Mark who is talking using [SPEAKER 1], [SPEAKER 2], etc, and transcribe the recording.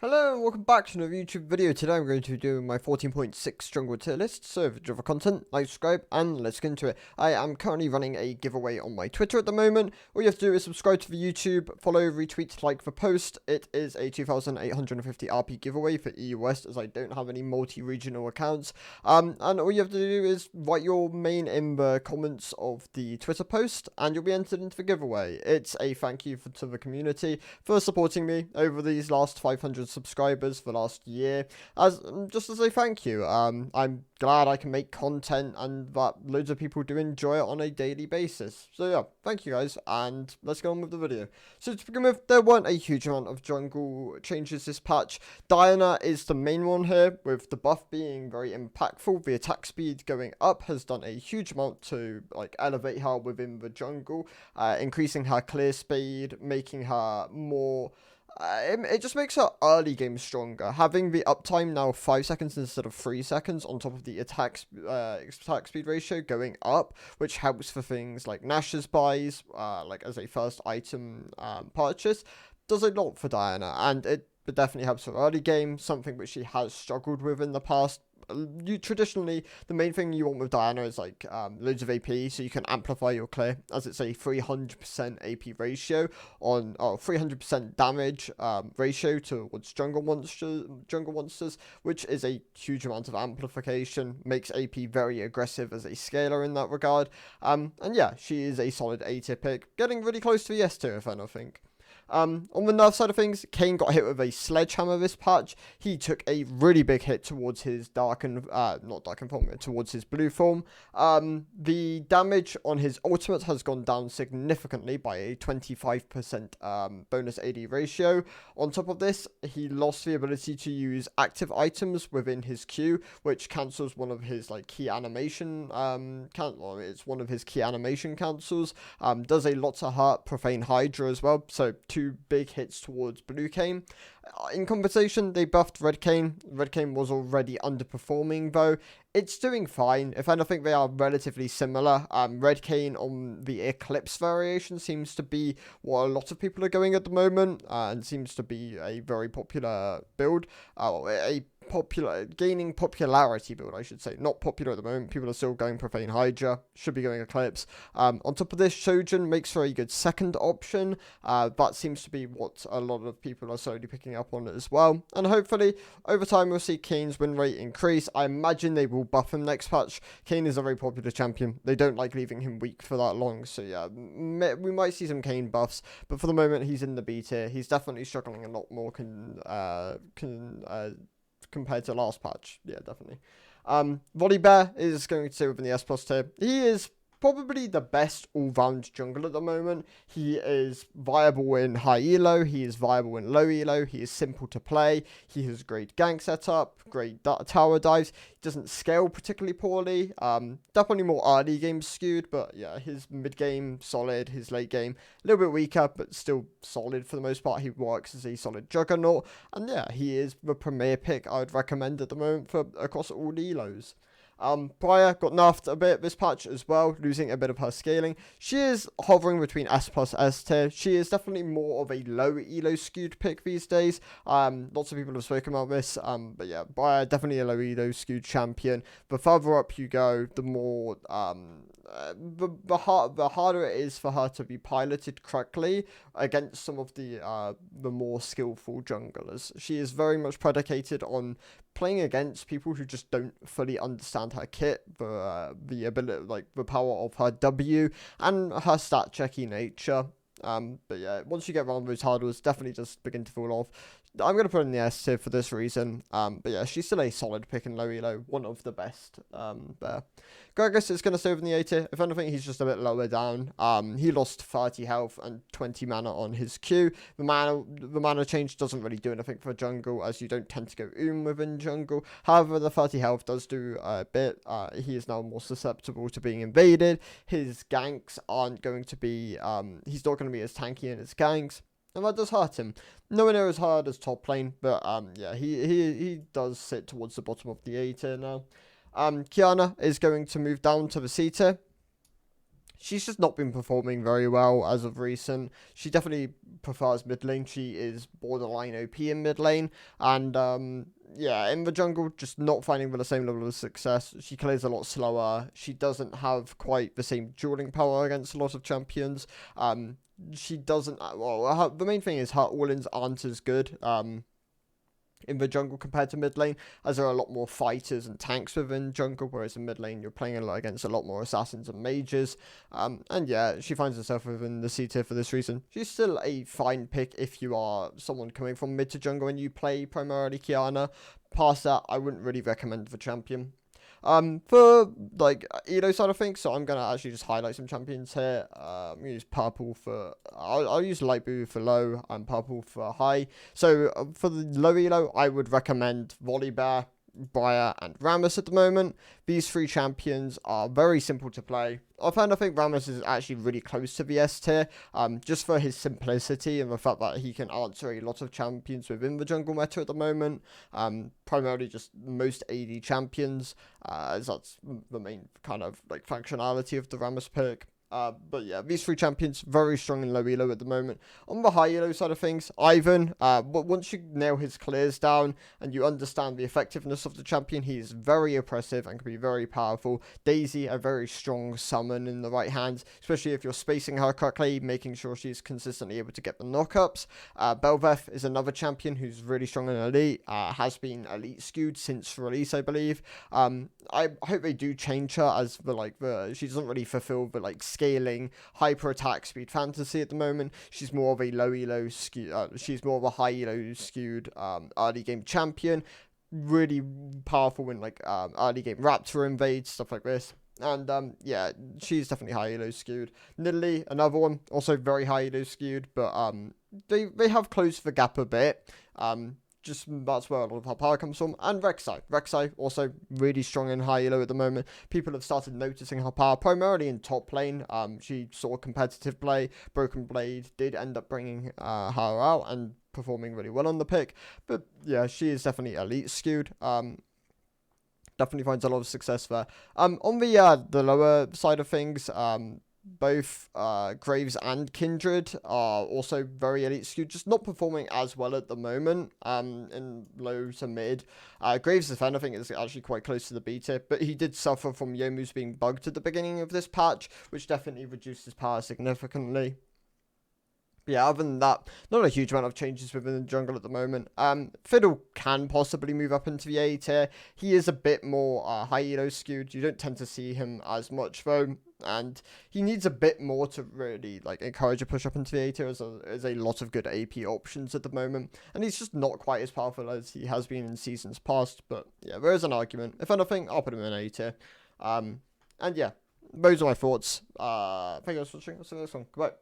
[SPEAKER 1] Hello and welcome back to another YouTube video. Today I'm going to be doing my 14.6 jungle tier list. So if you enjoy the content, like, subscribe, and let's get into it. I am currently running a giveaway on my Twitter at the moment. All you have to do is subscribe to the YouTube, follow, retweet, like the post. It is a 2,850 RP giveaway for EU West, as I don't have any multi-regional accounts. And all you have to do is write your main in the comments of the Twitter post, and you'll be entered into the giveaway. It's a thank you to the community for supporting me over these last 500 subscribers for last year, just as a thank you. I'm glad I can make content and that loads of people do enjoy it on a daily basis. So yeah, thank you guys, and let's go on with the video. So to begin with, there weren't a huge amount of jungle changes this patch. Diana is the main one here, with the buff being very impactful. The attack speed going up has done a huge amount to elevate her within the jungle, increasing her clear speed, making her more it just makes her early game stronger. Having the uptime now 5 seconds instead of 3 seconds on top of the attack speed ratio going up, which helps for things like Nash's buys, as a first item purchase, does a lot for Diana, and it definitely helps for early game, something which she has struggled with in the past. Traditionally, the main thing you want with Diana is loads of AP, so you can amplify your clear, as it's a 300% AP ratio on 300% damage ratio towards jungle monsters, which is a huge amount of amplification. Makes AP very aggressive as a scaler in that regard. And yeah, she is a solid A tier pick, getting really close to the S tier if anything. On the nerf side of things, Kane got hit with a sledgehammer this patch. He took a really big hit towards his towards his blue form. The damage on his ultimate has gone down significantly by a 25% bonus AD ratio. On top of this, he lost the ability to use active items within his Q, which cancels one of his key animation it's one of his key animation cancels. Does a lot to hurt Profane Hydra as well, so two big hits towards Blue Cane. In compensation, they buffed Red Cane. Red Cane was already underperforming though. It's doing fine. If anything, they are relatively similar. Red Cane on the Eclipse variation seems to be what a lot of people are going at the moment, and seems to be a very popular build. Gaining popularity build, I should say. Not popular at the moment. People are still going Profane Hydra. Should be going Eclipse. On top of this, Shojin makes for a good second option. That seems to be what a lot of people are slowly picking up on as well. And hopefully, over time, we'll see Kane's win rate increase. I imagine they will buff him next patch. Kane is a very popular champion. They don't like leaving him weak for that long. So yeah, we might see some Kane buffs. But for the moment, he's in the B tier. He's definitely struggling a lot more compared to last patch. Yeah, definitely. Volibear is going to stay within the S plus tier. He is probably the best all-round jungle at the moment. He is viable in high elo, he is viable in low elo, he is simple to play, he has great gank setup, great tower dives, he doesn't scale particularly poorly, definitely more early game skewed, but yeah, his mid game solid, his late game a little bit weaker, but still solid for the most part. He works as a solid juggernaut, and yeah, he is the premier pick I would recommend at the moment for across all elos. Briar got nerfed a bit this patch as well, losing a bit of her scaling. She is hovering between S plus S tier. She is definitely more of a low elo skewed pick these days. Lots of people have spoken about this, but yeah, Briar definitely a low elo skewed champion. The further up you go, the more the harder it is for her to be piloted correctly against some of the more skillful junglers. She is very much predicated on playing against people who just don't fully understand her kit, the ability, the power of her W, and her stat checky nature. But yeah, once you get around those hurdles, definitely just begin to fall off. I'm going to put in the S tier for this reason. But yeah, she's still a solid pick in low elo, one of the best there. Gragas is going to stay within the A tier. If anything, he's just a bit lower down. He lost 30 health and 20 mana on his Q. The mana change doesn't really do anything for jungle, as you don't tend to go within jungle. However, the 30 health does do a bit. He is now more susceptible to being invaded. His ganks aren't going to be, he's not going to be as tanky in his ganks, and that does hurt him. Nowhere near as hard as top lane, but yeah, he does sit towards the bottom of the A tier now. Kiana is going to move down to the C tier. she's just not been performing very well as of recent. She definitely prefers mid lane. She is borderline OP in mid lane, and yeah, in the jungle, just not finding the same level of success. She clears a lot slower. She doesn't have quite the same dueling power against a lot of champions. She doesn't. Well, the main thing is her all-ins aren't as good. In the jungle compared to mid lane, as there are a lot more fighters and tanks within jungle, whereas in mid lane you're playing against a lot more assassins and mages. And yeah, she finds herself within the C tier for this reason. She's still a fine pick if you are someone coming from mid to jungle and you play primarily Kiana. Past that, I wouldn't really recommend the champion. For like Elo side of things, so I'm gonna actually just highlight some champions here. I'm gonna use purple for I'll use light blue for low and purple for high. So for the low Elo, I would recommend Volibear, Briar, and Rammus at the moment. These three champions are very simple to play. I think Rammus is actually really close to the S tier, just for his simplicity and the fact that he can answer a lot of champions within the jungle meta at the moment. Primarily just most AD champions, as that's the main kind of like functionality of the Rammus pick. But yeah, these three champions, very strong in low elo at the moment. On the high elo side of things, Ivan, but once you nail his clears down and you understand the effectiveness of the champion, he is very oppressive and can be very powerful. Daisy, a very strong summon in the right hands, especially if you're spacing her correctly, making sure she's consistently able to get the knockups. Belveth is another champion who's really strong in elite, has been elite skewed since release, I believe. I hope they do change her, as she doesn't really fulfill the scaling hyper attack speed fantasy at the moment. She's more of a low elo skew. She's more of a high elo skewed early game champion. Really powerful in early game Raptor invades, stuff like this. And yeah, she's definitely high elo skewed. Nidalee, another one, also very high elo skewed, but they have closed the gap a bit. Just that's where a lot of her power comes from. And Rek'Sai also really strong in high elo at the moment. People have started noticing her power primarily in top lane. She saw competitive play. Broken Blade did end up bringing her out and performing really well on the pick. But yeah, she is definitely elite skewed. Definitely finds a lot of success there. On the lower side of things, both Graves and Kindred are also very elite skewed, just not performing as well at the moment in low to mid. Graves, if anything, is actually quite close to the B tier, but he did suffer from Youmuu's being bugged at the beginning of this patch, which definitely reduced his power significantly. But yeah, other than that, not a huge amount of changes within the jungle at the moment. Fiddle can possibly move up into the A tier. He is a bit more high elo skewed. You don't tend to see him as much though. And he needs a bit more to really encourage a push up into the A tier, as there's a lot of good AP options at the moment. And he's just not quite as powerful as he has been in seasons past. But yeah, there is an argument. If anything, I'll put him in A tier. And yeah, those are my thoughts. Thank you guys for watching. I'll see you next one. Goodbye.